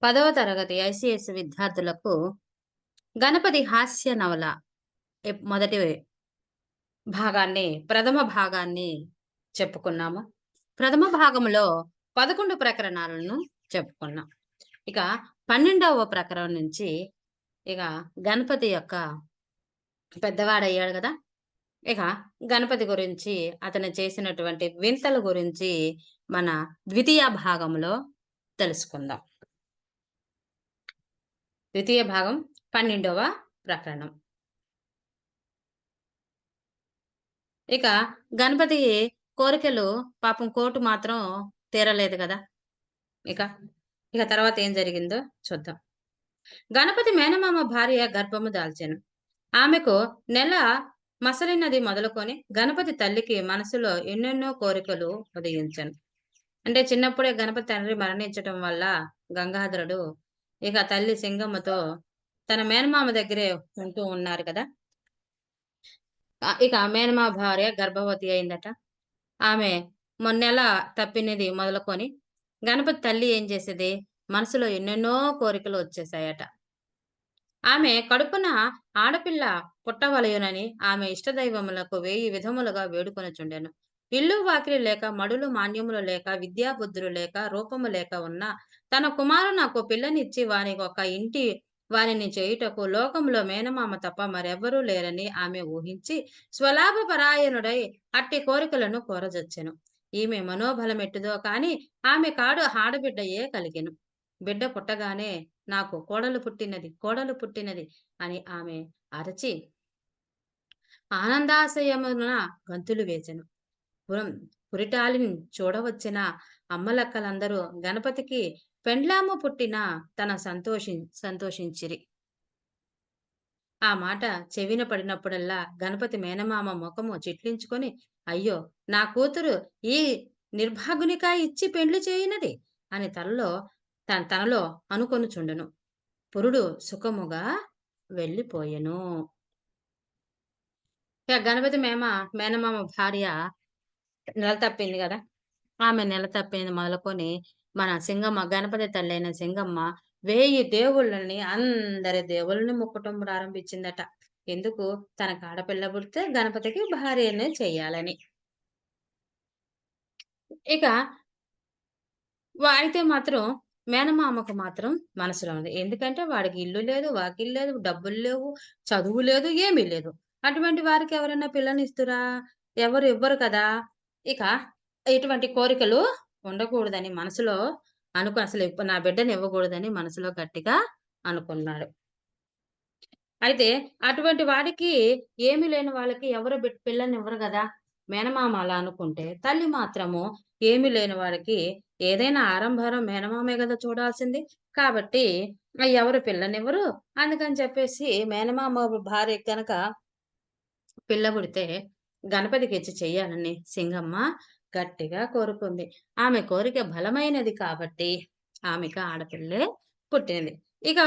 10వ తరగతి ఐసీఎస్ విద్యార్థులకు గణపతి హాస్య నవల మొదటి ప్రథమ భాగాన్ని చెప్పుకున్నాము. ప్రథమ భాగంలో 11 ప్రకరణాలను చెప్పుకున్నాం. ఇక 12వ ప్రకరణం నుంచి ఇక గణపతి యొక్క పెద్దవాడయ్యాడు గదా! ఇక గణపతి గురించి అతను చేసినటువంటి వింతల గురించి మన ద్వితీయ భాగంలో తెలుసుకుందాం. ద్వితీయ భాగం 12వ ప్రకరణం. ఇక గణపతి కోరికలు పాపం కోర్టు మాత్రం తీరలేదు గదా! ఇక ఇక తర్వాత ఏం జరిగిందో చూద్దాం. గణపతి మేనమామ భార్య గర్భము దాల్చెను. ఆమెకు నెల మసలినది మొదలుకొని గణపతి తల్లికి మనసులో ఎన్నెన్నో కోరికలు ఉదయించెను. అంటే చిన్నప్పుడే గణపతి తండ్రి మరణించటం వల్ల గంగాధరుడు ఇక తల్లి సింగమ్మతో తన మేనమామ దగ్గరే ఉంటూ ఉన్నారు కదా! ఇక మేనమామ భార్య గర్భవతి అయిందట. ఆమె మొన్నెల తప్పినది మొదలుకొని గణపతి తల్లి ఏం చేసేది? మనసులో ఎన్నెన్నో కోరికలు వచ్చేసాయట. ఆమె కడుపున ఆడపిల్ల పుట్టవలయునని ఆమె ఇష్టదైవములకు 1000 విధములుగా వేడుకొనుచుండెను. ఇల్లు వాకిలి లేక, మడులు మాన్యములు లేక, విద్యాబుద్ధులు లేక, రూపము లేక ఉన్న తన కుమారునకు పిల్లనిచ్చి వానికొక ఇంటి వానిని చేయుటకు లోకములో మేనమామ తప్ప మరెవ్వరూ లేరని ఆమె ఊహించి స్వలాభపరాయణుడై అట్టి కోరికలను కోరజొచ్చెను. ఈమె మనోబలమెట్టుదో కాని ఆమె కాడు ఆడబిడ్డయే కలిగెను. బిడ్డ పుట్టగానే నాకు కోడలు పుట్టినది, కోడలు పుట్టినది అని ఆమె అరచి ఆనందాశయమున గంతులు వేసెను. పురిటాలిని చూడవచ్చిన అమ్మలక్కలందరూ గణపతికి పెండ్లాము పుట్టిన తన సంతోషించిరి. ఆ మాట చెవిన పడినప్పుడల్లా గణపతి మేనమామ ముఖము చిట్లించుకొని, అయ్యో నా కూతురు ఈ నిర్భాగునికా ఇచ్చి పెండ్లి చేయునది అని తనలో అనుకొనుచుండెను. పురుడు సుఖముగా వెళ్ళిపోయెను. ఇక గణపతి మేనమామ భార్య నెల తప్పింది గదా! ఆమె నెల తప్పింది మొదలుకొని మన సింగమ్మ గణపతి తల్లైన సింగమ్మ 1000 దేవుళ్ళని అందరి దేవుళ్ళని మొక్కటం ప్రారంభించిందట. ఎందుకు? తనకు ఆడపిల్ల పుడితే గణపతికి భార్యనే చెయ్యాలని. ఇక అయితే మాత్రం మేనమామకు మాత్రం మనసులో ఉంది. ఎందుకంటే వాడికి ఇల్లు లేదు, వాకిలు లేదు, డబ్బులు లేవు, చదువు లేదు, ఏమీ లేదు. అటువంటి వారికి ఎవరైనా పిల్లనిస్తురా? ఎవరు ఇవ్వరు కదా! ఇక ఇటువంటి కోరికలు ఉండకూడదని మనసులో అసలు నా బిడ్డని ఇవ్వకూడదని మనసులో గట్టిగా అనుకున్నాడు. అయితే అటువంటి వాడికి ఏమీ లేని వాళ్ళకి ఎవరు పిల్లనివ్వరు గదా! మేనమామ అలా అనుకుంటే, తల్లి మాత్రము ఏమీ లేని వాడికి ఏదైనా ఆరంభారం మేనమామే గదా చూడాల్సింది. కాబట్టి ఎవరు పిల్లనివ్వరు. అందుకని చెప్పేసి మేనమామ భార్యకి గనక పిల్ల పుడితే గణపతికిచ్చి చెయ్యాలని సింగమ్మ గట్టిగా కోరుకుంది. ఆమె కోరిక బలమైనది కాబట్టి ఆమెకు ఆడపిల్లే పుట్టింది. ఇక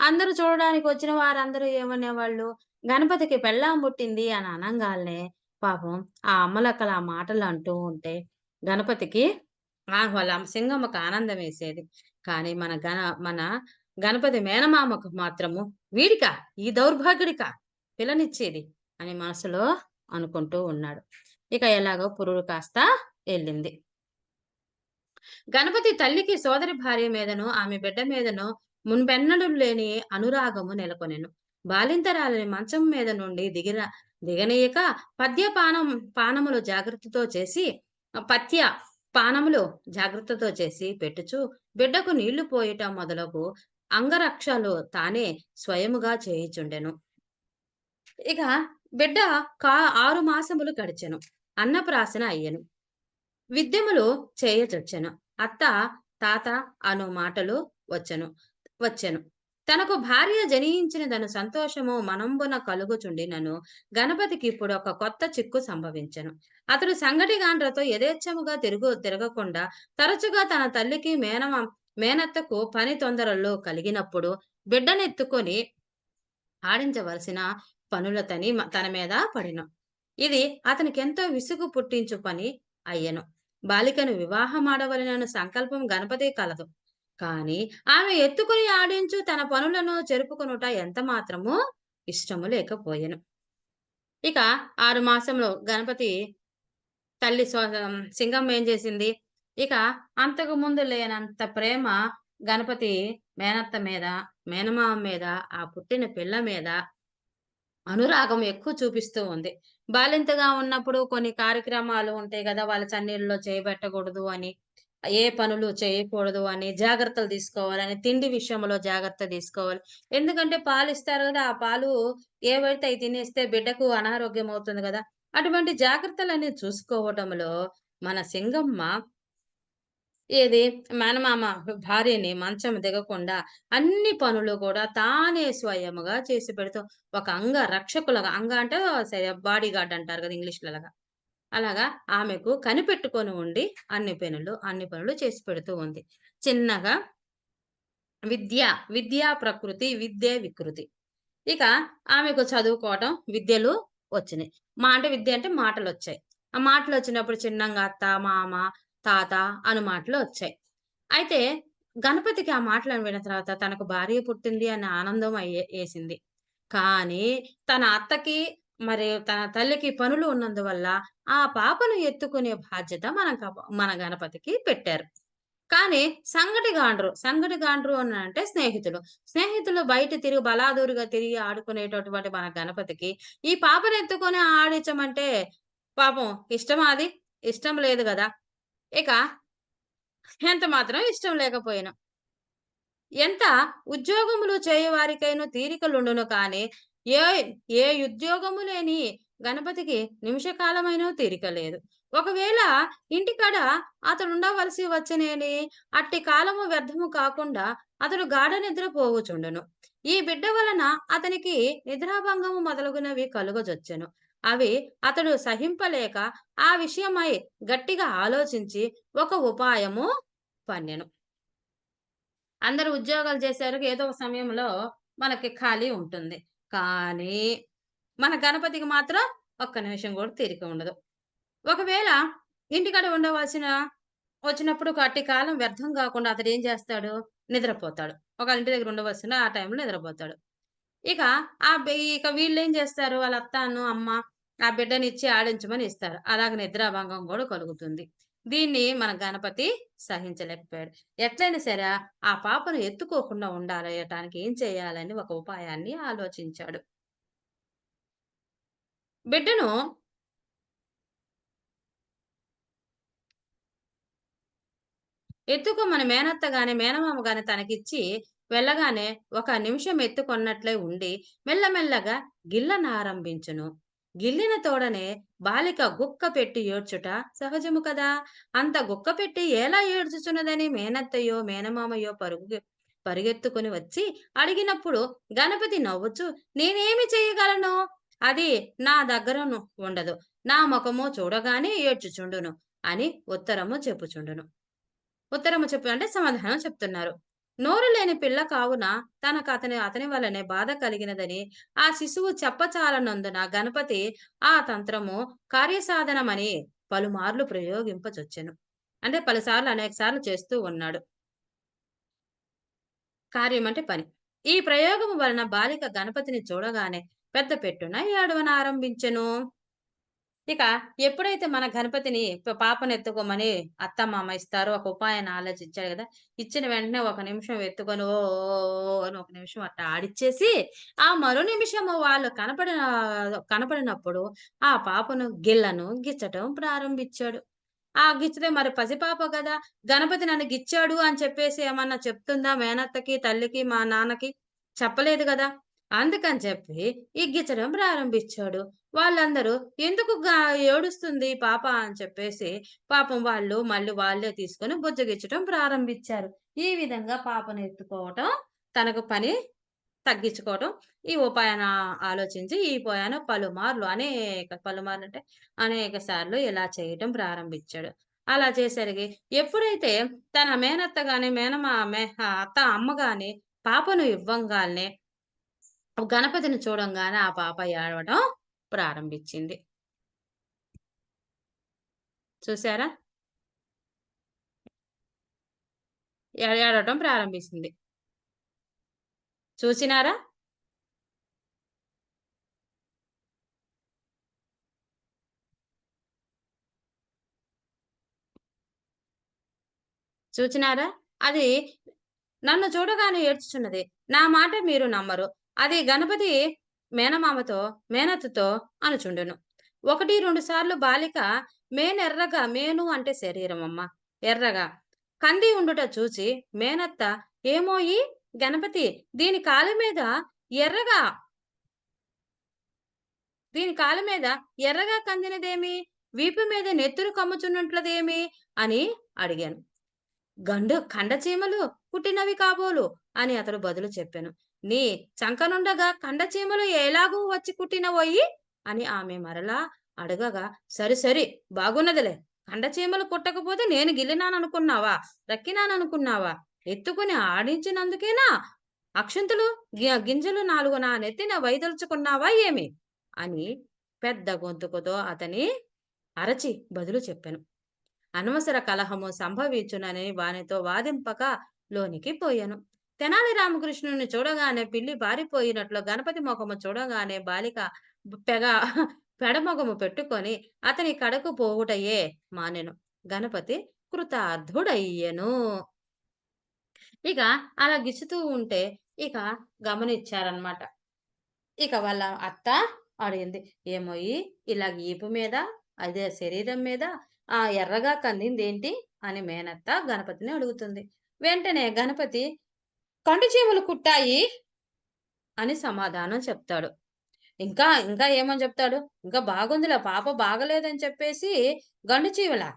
అందరూ చూడడానికి వచ్చిన వారందరూ ఏమనేవాళ్ళు, గణపతికి పెళ్ళాం పుట్టింది అని అనంగాల్నే పాపం ఆ అమ్మలక్కల ఆ మాటలు అంటూ ఉంటే గణపతికి వాళ్ళ సింగమ్మకు ఆనందమేసేది. కానీ మన గణపతి మేనమామకు మాత్రము వీడికా? ఈ దౌర్భాగ్యుడికా పిల్లనిచ్చేది అని మనసులో అనుకుంటూ ఉన్నాడు. ఇక ఎలాగో పురుడు కాస్త ఎళ్ళింది. గణపతి తల్లికి సోదరి భార్య మీదను, ఆమె బిడ్డ మీదను మునుపెన్నడూ లేని అనురాగము నెలకొనెను. బాలింతరాలిని మంచం మీద నుండి దిగనీయక పానములు జాగ్రత్తతో చేసి పథ్య పానములు జాగ్రత్తతో చేసి పెట్టుచు బిడ్డకు నీళ్లు పోయటం మొదలగు అంగరక్షలు తానే స్వయముగా చేయుచుండెను. ఇక బిడ్డ 6 మాసములు గడిచెను. అన్నప్రాసన అయ్యెను. విద్యములు చేయచొచ్చెను. అత్త, తాత అను మాటలు వచ్చెను. తనకు భార్య జనించినదను సంతోషము మనంబున కలుగుచుండినను గణపతికి ఇప్పుడు ఒక కొత్త చిక్కు సంభవించెను. అతడు సంగటి గాండ్రతో యథేచ్ఛముగా తిరగకుండా తరచుగా తన తల్లికి మేనత్తకు పని తొందరలు కలిగినప్పుడు బిడ్డనెత్తుకొని ఆడించవలసిన తన మీద పడెను. ఇది అతనికెంతో విసుగు పుట్టించు పని అయ్యెను. బాలికను వివాహమాడవలెనను సంకల్పం గణపతికి కలదు. కానీ ఆమె ఎత్తుకొని ఆడించు తన పనులను చెరుపుకొనుట ఎంత మాత్రము ఇష్టము లేకపోయెను. ఇక 6 మాసంలో గణపతి తల్లి సింగమ్మ ఏం చేసింది, ఇక అంతకు ముందు లేనంత ప్రేమ గణపతి మేనత్త మీద, మేనమామ మీద, ఆ పుట్టిన పిల్ల మీద అనురాగం ఎక్కువ చూపిస్తూ ఉంది. బాలింతగా ఉన్నప్పుడు కొన్ని కార్యక్రమాలు ఉంటాయి గదా! వాళ్ళ చన్నీళ్ళలో చేయబెట్టకూడదు అని, ఏ పనులు చేయకూడదు అని, జాగ్రత్తలు తీసుకోవాలని, తిండి విషయంలో జాగ్రత్త తీసుకోవాలి. ఎందుకంటే పాలిస్తారు గదా! ఆ పాలు ఏవైతే అయి తినేస్తే బిడ్డకు అనారోగ్యం అవుతుంది గదా! అటువంటి జాగ్రత్తలన్నీ చూసుకోవటంలో మన సింగమ్మ ఏది మేనమామ భార్యని మంచం దిగకుండా అన్ని పనులు కూడా తానే స్వయముగా చేసి పెడుతూ ఒక అంగరక్షకులుగా అంటే బాడీ గార్డ్ అంటారు కదా ఇంగ్లీష్‌లో అలాగా. అలాగా ఆమెకు కనిపెట్టుకొని ఉండి అన్ని పనులు చేసి పెడుతూ ఉంది. చిన్నగా విద్య, విద్యా ప్రకృతి, విద్యే వికృతి. ఇక ఆమెకు చదువుకోవటం, విద్యలు వచ్చినియి. అంటే విద్య అంటే మాటలొచ్చాయి. ఆ మాటలొచ్చినప్పుడు చిన్నంగా అత్త, మామ, తాత అను మాటలొచ్చాయి. అయితే గణపతికి ఆ మాటలను విన్న తర్వాత తనకు భార్య పుట్టింది అనే ఆనందం ఏసింది. కానీ తన అత్తకి మరి తన తల్లికి పనులు ఉన్నందువల్ల ఆ పాపను ఎత్తుకునే బాధ్యత మన గణపతికి పెట్టారు. కానీ సంగటి గాండ్రు అనంటే స్నేహితులు. స్నేహితులు బయట తిరిగి బలాదూరుగా తిరిగి ఆడుకునేటటువంటి మన గణపతికి, ఈ పాపనెత్తుకొని ఆడించమంటే పాపం ఇష్టమా అది? ఇష్టం లేదు గదా! ఇక ఎంత మాత్రం ఇష్టం లేకపోయెను. ఎంత ఉద్యోగములు చేయువారికైను తీరికలుండును కానీ, ఏ ఏ ఉద్యోగము లేని గణపతికి నిమిషకాలమైనా తీరిక లేదు. ఒకవేళ ఇంటికాడ అతడుండవలసి వచ్చెనేని, అట్టి కాలము వ్యర్థము కాకుండా అతడు గాఢ నిద్ర పోవుచుండును. ఈ బిడ్డ వలన అతనికి నిద్రాభంగము మొదలగునవి కలుగజొచ్చెను. అవి అతడు సహింపలేక ఆ విషయమై గట్టిగా ఆలోచించి ఒక ఉపాయము పన్నెను. అందరూ ఉద్యోగాలు చేశారు. ఏదో ఒక సమయంలో మనకి ఖాళీ ఉంటుంది. కానీ, మన గణపతికి మాత్రం ఒక్క నిమిషం గూడా తీరిక ఉండదు. ఒకవేళ ఇంటికాడ వచ్చినప్పుడు అట్టి కాలం వ్యర్థం గాకుండా అతడేం జేస్తాడు? నిద్రపోతాడు. ఒకవేళ ఇంటి దగ్గర ఉండవలసిన ఆ టైంలో నిద్రపోతాడు. ఇక ఇక వీళ్ళేం జేస్తారు? వాళ్ళ అమ్మ ఆ బిడ్డనిచ్చి ఆడించమని ఇస్తారు. అలాగ నిద్రాభంగం గూడా కలుగుతుంది. దీన్ని మన గణపతి సహించలేకపోయాడు. ఎట్లైనా సరే ఆ పాపను ఎత్తుకోకుండా ఉండాలయటానికి ఏం చేయాలని ఒక ఉపాయాన్ని ఆలోచించాడు. బిడ్డను ఎత్తుకోమని మేనత్త గాని, మేనమామ గాని తనకిచ్చి వెళ్ళగానే ఒక నిమిషం ఎత్తుకొన్నట్లే ఉండి, మెల్లమెల్లగా గిల్లనారంభించును. గిల్లిన తోడనే బాలిక గుక్క పెట్టి ఏడ్చుట సహజము కదా! అంత గుక్క పెట్టి ఎలా ఏడ్చుచున్నదని మేనత్తయో, మేనమామయో పరుగెత్తుకొని వచ్చి అడిగినప్పుడు గణపతి నవ్వుచూ, "నేనేమి చేయగలను? అది నా దగ్గరను ఉండదు. నా మొఖము చూడగానే ఏడ్చుచుండును" అని ఉత్తరము చెప్పుచుండును. అంటే సమాధానం చెప్తున్నారు. నోరు లేని పిల్ల కావున అతని వల్లనే బాధ కలిగినదని ఆ శిశువు చెప్పచాలనందున గణపతి ఆ తంత్రము కార్యసాధనమని పలుమార్లు ప్రయోగింపచొచ్చెను. అంటే పలుసార్లు అనేక సార్లు చేస్తూ ఉన్నాడు. కార్యం అంటే పని. ఈ ప్రయోగము వలన బాలిక గణపతిని చూడగానే పెద్ద పెట్టున ఏడవనారంభించెను. ఇక ఎప్పుడైతే మన గణపతిని పాపనెత్తుకోమని అత్తమామ ఇస్తారో ఒక ఉపాయాన్ని ఆలోచించాడు గదా! ఇచ్చిన వెంటనే ఒక నిమిషం ఎత్తుకొని ఓ అని ఒక నిమిషం అట్టా ఆడిచ్చేసి, ఆ మరో నిమిషము వాళ్ళు కనపడినప్పుడు ఆ పాపను గిచ్చటం ప్రారంభించాడు. ఆ గిచ్చితే మరి పసిపాప గదా! గణపతి నన్ను గిచ్చాడు అని చెప్పేసి ఏమన్నా చెప్తుందా మేనత్తకి, తల్లికి, మా నాన్నకి? చెప్పలేదు గదా! అందుకని చెప్పి గిచ్చడం ప్రారంభించాడు. వాళ్ళందరూ ఎందుకు ఏడుస్తుంది పాప అని చెప్పేసి పాపం మళ్ళీ వాళ్ళే తీసుకొని బుజ్జగిచ్చటం ప్రారంభించారు. ఈ విధంగా పాపను ఎత్తుకోవటం, తనకు పని తగ్గించుకోవటం, ఈ ఉపాయాన్ని ఆలోచించి ఈ ఉపాయాన్ని పలుమార్లు అంటే అనేక సార్లు ఇలా చేయటం ప్రారంభించాడు. అలా చేసరికి ఎప్పుడైతే తన మేనత్త గాని, అమ్మ గాని పాపను ఇవ్వంగాల్నే గణపతిని చూడంగానే ఆ పాప ఏడవడం ప్రారంభించింది. చూసారా? ఏడవటం ప్రారంభిస్తుంది. చూసినారా? చూచినారా? అది నన్ను చూడగానే ఏడ్చుచున్నది. నా మాట మీరు నమ్మరు. అది గణపతి మేనమామతో, మేనత్తతో అనుచుండెను. 1, 2 సార్లు బాలిక మేనెర్రగా మేను అంటే శరీరమమ్మ. ఎర్రగా కంది ఉండుట చూచి మేనత్త ఏమోయి గణపతి దీని కాళ్ళ మీద ఎర్రగా దీని కాళ్ళ మీద ఎర్రగా కందినదేమి? వీపు మీద నెత్తురు కమ్ముచున్నట్లదేమి? అని అడిగాను. కండచీమలు పుట్టినవి కాబోలు అని అతడు బదులు చెప్పెను. నీ చంకనుండగా కండచీమలు ఎలాగూ వచ్చి కుట్టినవోయి? అని ఆమె మరలా అడగగా, సరి సరి బాగున్నదిలే. కండచీమలు పుట్టకపోతే నేను గిల్లినాననుకున్నావా? రక్కినాననుకున్నావా? ఎత్తుకుని ఆడించినందుకేనా? అక్షింతలు గింజలు 4 నా నెత్తిన వైదొలుచుకున్నావా ఏమి? అని పెద్ద గొంతుకుతో అతని అరచి బదులు చెప్పెను. అనవసర కలహము సంభవించునని వానితో వాదింపక లోనికి పోయెను. తెనాలి రామకృష్ణుని చూడగానే పిల్లి పారిపోయినట్లు గణపతి మొఖము చూడగానే బాలిక పెగ పెడమొఖము పెట్టుకొని అతని కడకు పోవుటయే మానెను. గణపతి కృతార్థుడయ్యెను. ఇక అలా గిచ్చుతూ ఉంటే ఇక గమనిచ్చారన్నమాట. ఇక వాళ్ళ అత్త అడిగింది. "ఏమోయి ఇలాగ ఈపు మీద, అదే శరీరం మీద ఎర్రగా కందిందేంటి?" అని మేనత్త గణపతిని అడుగుతుంది. వెంటనే గణపతి "కంటి చీమలు కుట్టాయి" అని సమాధానం చెప్తాడు. ఇంకా ఇంకా ఏమని చెప్తాడు? "ఇంకా బాగుందిలే పాప బాగలేదని చెప్పేసి గండు చీమలా?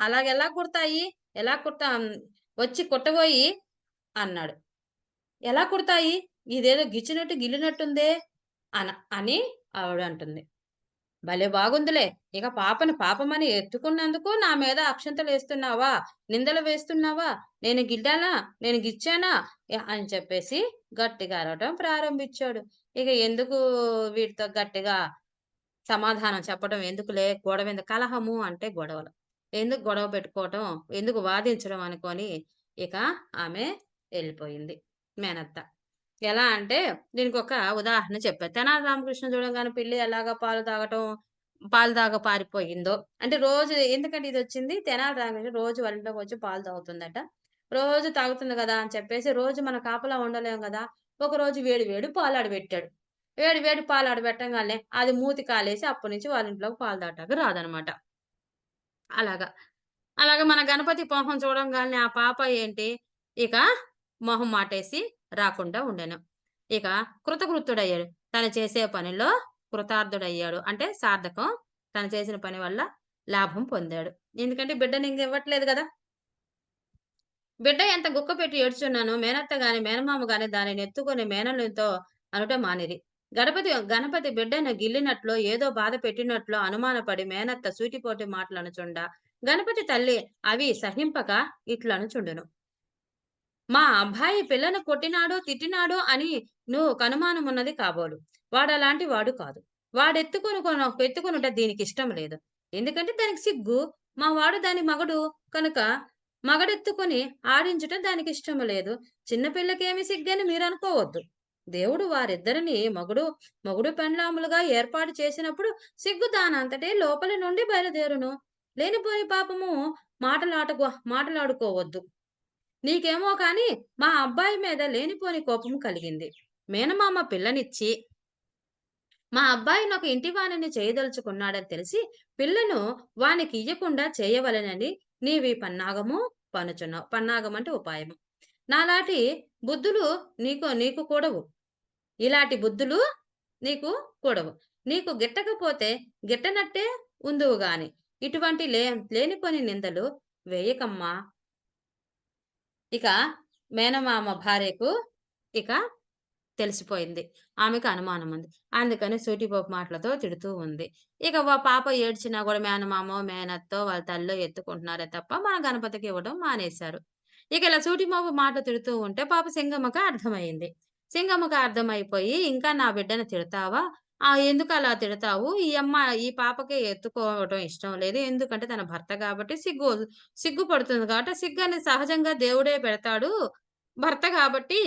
అలాగెలా కుడతాయి? ఎలా కుడతా వచ్చి కుట్టబోయి" అన్నాడు. "ఎలా కుడతాయి? ఇదేదో గిచ్చినట్టు గిల్లినట్టుందే" అన అని ఆవిడంటుంది. భలే బాగుందిలే. ఇక పాపమని ఎత్తుకున్నందుకు నా మీద అక్షింతలేస్తున్నావా? నిందలు వేస్తున్నావా? నేను గిల్లానా? నేను గిచ్చానా? అని చెప్పేసి గట్టిగా అరవటం ప్రారంభించాడు. ఇక ఎందుకు వీడితో గట్టిగా సమాధానం చెప్పడం ఎందుకులే, గొడవెందుకు కలహము అంటే గొడవలు. ఎందుకు గొడవ పెట్టుకోవటం, ఎందుకు వాదించడం అనుకోని ఇక ఆమె ఎళ్ళిపోయింది మేనత్త. ఎలా అంటే దీనికొక ఉదాహరణ చెప్పా. తెనాలి రామకృష్ణ చూడంగానే పిల్లి ఎలాగా పాలు తాగ పారిపోయిందో, అంటే రోజు ఎందుకంటే ఇదొచ్చింది తెనాలి రామకృష్ణ రోజు వాళ్ళ ఇంట్లోకొచ్చి పాలు తాగుతుందట. రోజు తాగుతుంది గదా! అని చెప్పేసి రోజు మన కాపలా ఉండలేం గదా! ఒకరోజు వేడి వేడి పాలు ఆడబెట్టాడు. వేడి వేడి పాలు ఆడబెట్టంగాల్నే అది మూతి కాలేసి అప్పటినుంచి వాళ్ళ ఇంట్లోకి పాలు తాగటానికి రాదనమాట. అలాగా. అలాగే మన గణపతి మొహం చూడంగాల్నే ఆ పాప ఏంటి, ఇక మొహం మాటేసి రాకుండా ఉండెను. ఇక కృతకృత్యుడయ్యాడు. తను చేసే పనిలో కృతార్థుడయ్యాడు. అంటే సార్థకం. తను చేసిన పని వల్ల లాభం పొందాడు. ఎందుకంటే బిడ్డని ఇంక ఇవ్వట్లేదు గదా! బిడ్డ ఎంత గుక్కపెట్టి ఏడ్చున్నానో మేనత్త గాని, మేనమామ గాని దానినెత్తుకొని మేనలునితో అనుట మానిరి. గణపతి బిడ్డను గిల్లినట్లో, ఏదో బాధ పెట్టినట్లో అనుమానపడి మేనత్త సూటిపోటి మాటలనుచుండ, గణపతి తల్లి అవి సహింపక ఇట్లనుచుండెను. మా అబ్బాయి పిల్లను కొట్టినాడో, తిట్టినాడో అని నువ్వు కనుమానమున్నది కాబోలు. వాడలాంటి వాడు కాదు. ఎత్తుకొనుట దీనికిష్టం లేదు. ఎందుకంటే దానికి సిగ్గు. మా వాడు దాని మగడు కనుక మగడెత్తుకొని ఆడించుట దానికిష్టము లేదు. చిన్న పిల్లకేమి సిగ్గని మీరనుకోవద్దు. దేవుడు వారిద్దరిని మొగుడు పెండ్లాములుగా ఏర్పాటు చేసినప్పుడు సిగ్గు దానంతటే లోపలి నుండి బయలుదేరును. లేనిపోని పాపము మాటలాడుకోవద్దు. నీకేమో కాని మా అబ్బాయి మీద లేనిపోని కోపం కలిగింది. మేనమామ పిల్లనిచ్చి మా అబ్బాయినొక ఇంటివానిని చేయదలుచుకున్నాడని తెలిసి, పిల్లను వానికియ్యకుండా చేయవలెనని నీవీ పన్నాగము పన్నుచున్నావు. పన్నాగం అంటే ఉపాయము. నాలాటి బుద్ధులు నీకు కూడవు. ఇలాటి బుద్ధులు నీకు కూడవు. నీకు గిట్టకపోతే గిట్టనట్టే ఉందువు గాని, ఇటువంటి లేనిపోని నిందలు వేయకమ్మా. ఇక మేనమామ భార్యకు ఇక తెలిసిపోయింది. ఆమెకు అనుమానముంది. అందుకని సూటిపోపు మాటలతో తిడుతూ ఉంది. ఇక పాప ఏడ్చినా గూడా మేనమామో, మేనత్తో వాళ్ళ తల్లో ఎత్తుకుంటున్నారే తప్ప మన గణపతికి ఇవ్వడం మానేశారు. ఇక ఇలా సూటిమోపు మాటలు తిడుతూ ఉంటే పాప సింగమ్మకి అర్థమయింది. సింగమ్మకి అర్థమైపోయి, "ఇంకా నా బిడ్డను తిడతావా? ఎందుకలా తిడతావు? ఈ పాపకి ఎత్తుకోవటం ఇష్టం లేదు. ఎందుకంటే తన భర్త కాబట్టి సిగ్గుపడుతుంది కాబట్టి, సిగ్గనేది సహజంగా దేవుడే పెడతాడు. భర్త కాబట్టి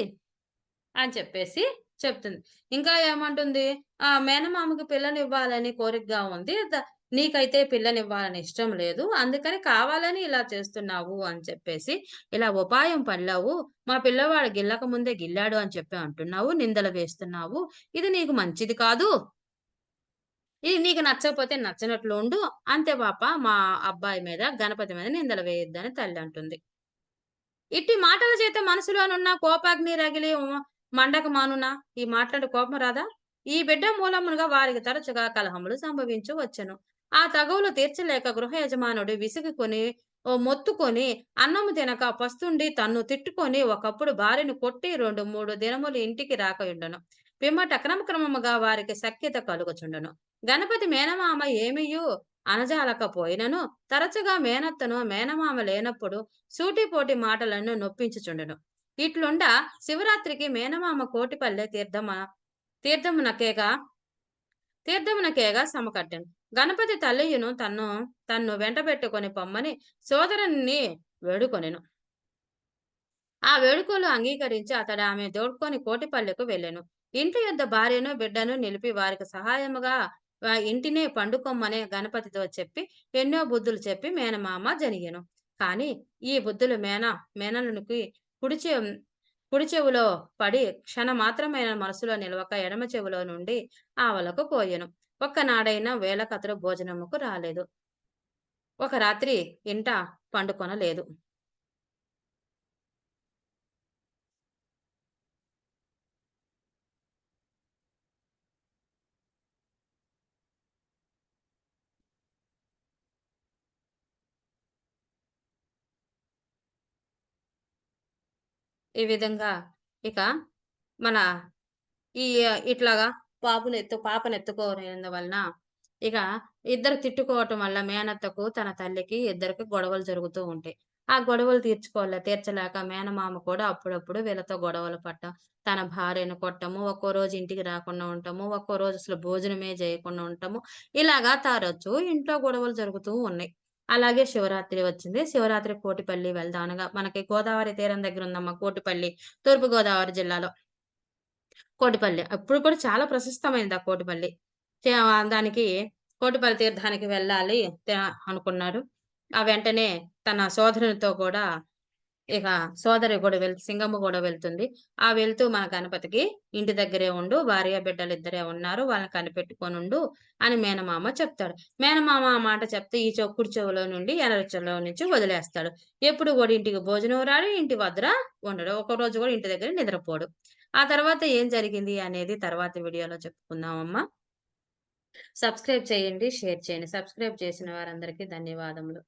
అని చెప్పేసి చెప్తుంది. ఇంకా ఏమంటుంది, మేనమామకి పిల్లనివ్వాలని కోరికగా ఉంది. నీకైతే పిల్లనివ్వాలని ఇష్టం లేదు. అందుకని కావాలని ఇలా చేస్తున్నావు అని చెప్పేసి, ఇలా ఉపాయం పన్నావు. మా పిల్లవాడు గిల్లక ముందే గిల్లాడు అని చెప్పి అంటున్నావు. నిందలు వేస్తున్నావు. ఇది నీకు మంచిది కాదు. ఇది నీకు నచ్చకపోతే నచ్చనట్లు ఉండు. అంతే పాప మా అబ్బాయి మీద, గణపతి మీద నిందలు వేయొద్దని తల్లంటుంది. ఇట్టి మాటల చేత మనసులోనున్న కోపాగ్ని రగిలి మండక మానునా? ఈ మాటలంటే కోపం రాదా? ఈ బిడ్డ మూలముగా వారికి తరచుగా కలహములు సంభవించు వచ్చెను. ఆ తగువులు తీర్చలేక గృహ యజమానుడు విసిగికొని, మొత్తుకొని, అన్నము తినక పస్తుండి తన్ను తిట్టుకొని, ఒకప్పుడు భార్యను కొట్టి 2, 3 దినములు ఇంటికి రాకయుండెను. పిమ్మట క్రమక్రమముగా వారికి సఖ్యత కలుగుచుండెను. గణపతి మేనమామ ఏమియు అనజాలకపోయినను, తరచుగా మేనత్తను మేనమామ లేనప్పుడు సూటిపోటి మాటలను నొప్పించుచుండెను. ఇట్లుండ శివరాత్రికి మేనమామ కోటిపల్లె తీర్థమునకేగా తీర్థమునకేగా సమకట్టెను. గణపతి తల్లియును తన్ను వెంటబెట్టుకొని పొమ్మని సోదరుని వేడుకొనెను. ఆ వేడుకలు అంగీకరించి అతడు ఆమె తోడ్కొని కోటిపల్లెకు వెళ్ళెను. ఇంటి యొద్ద భార్యను, బిడ్డను నిలిపి వారికి సహాయముగా ఇంటినే పండుకొమ్మని గణపతితో చెప్పి ఎన్నో బుద్ధులు చెప్పి మేనమామ జరిగెను. కానీ ఈ బుద్ధులు మేనలునికి కుడి చె కుడి చెవిలో పడి క్షణమాత్రమైన మనసులో నిలవక ఎడమ చెవిలో నుండి ఆవలకు పోయెను. ఒక్కనాడైనా వేళకతడు భోజనముకు రాలేదు. ఒక రాత్రి ఇంట పండుకొనలేదు. ఈ విధంగా ఇక మన ఈ ఇట్లాగా పాపనెత్తుకోనందువలన ఇక ఇద్దరు తిట్టుకోవటం వల్ల మేనత్తకు, తన తల్లికి ఇద్దరికి గొడవలు జరుగుతూ ఉంటాయి. ఆ గొడవలు తీర్చలేక మేనమామ కూడా అప్పుడప్పుడు వీళ్ళతో గొడవలు పడటం, తన భార్యను కొట్టము, ఒక్కో రోజు ఇంటికి రాకుండా ఉండటము, ఒక్కో రోజు అసలు భోజనమే చేయకుండా ఉండటము. ఇలాగా తరచూ ఇంట్లో గొడవలు జరుగుతూ ఉన్నాయి. అలాగే శివరాత్రి వచ్చింది. శివరాత్రి కోటిపల్లి వెళ్దాం అనగా మనకి గోదావరి తీరం దగ్గర ఉందమ్మా కోటిపల్లి. తూర్పు గోదావరి జిల్లాలో. కోటిపల్లి. అప్పుడు కూడా చాలా ప్రశస్తమైనది ఆ కోటిపల్లి. దానికి కోటిపల్లి తీర్థానికి వెళ్ళాలి అనుకున్నాడు. వెంటనే తన సోదరునితో కూడా ఇక సోదరి కూడా సింగమ్మ కూడా వెళ్తుంది. వెళ్తూ మన గణపతికి ఇంటి దగ్గరే ఉండు. భార్య బిడ్డలిద్దరే ఉన్నారు. వాళ్ళని కనిపెట్టుకొనుండు అని మేనమామ చెప్తాడు. మేనమామ ఆ మాట చెప్తే ఈ కుడి చెవిలో నుండి ఎడమ చెవిలో నుంచి వదిలేస్తాడు. ఎప్పుడు కూడా ఇంటికి భోజనం రాడు. ఇంటి వద్ద ఉండడు. ఒకరోజు కూడా ఇంటి దగ్గర నిద్రపోడు. ఆ తర్వాత ఏం జరిగింది అనేది తర్వాతి వీడియోలో చెప్పుకుందామమ్మా. సబ్స్క్రైబ్ చేయండి, షేర్ చేయండి. సబ్స్క్రైబ్ చేసిన వారందరికీ ధన్యవాదములు.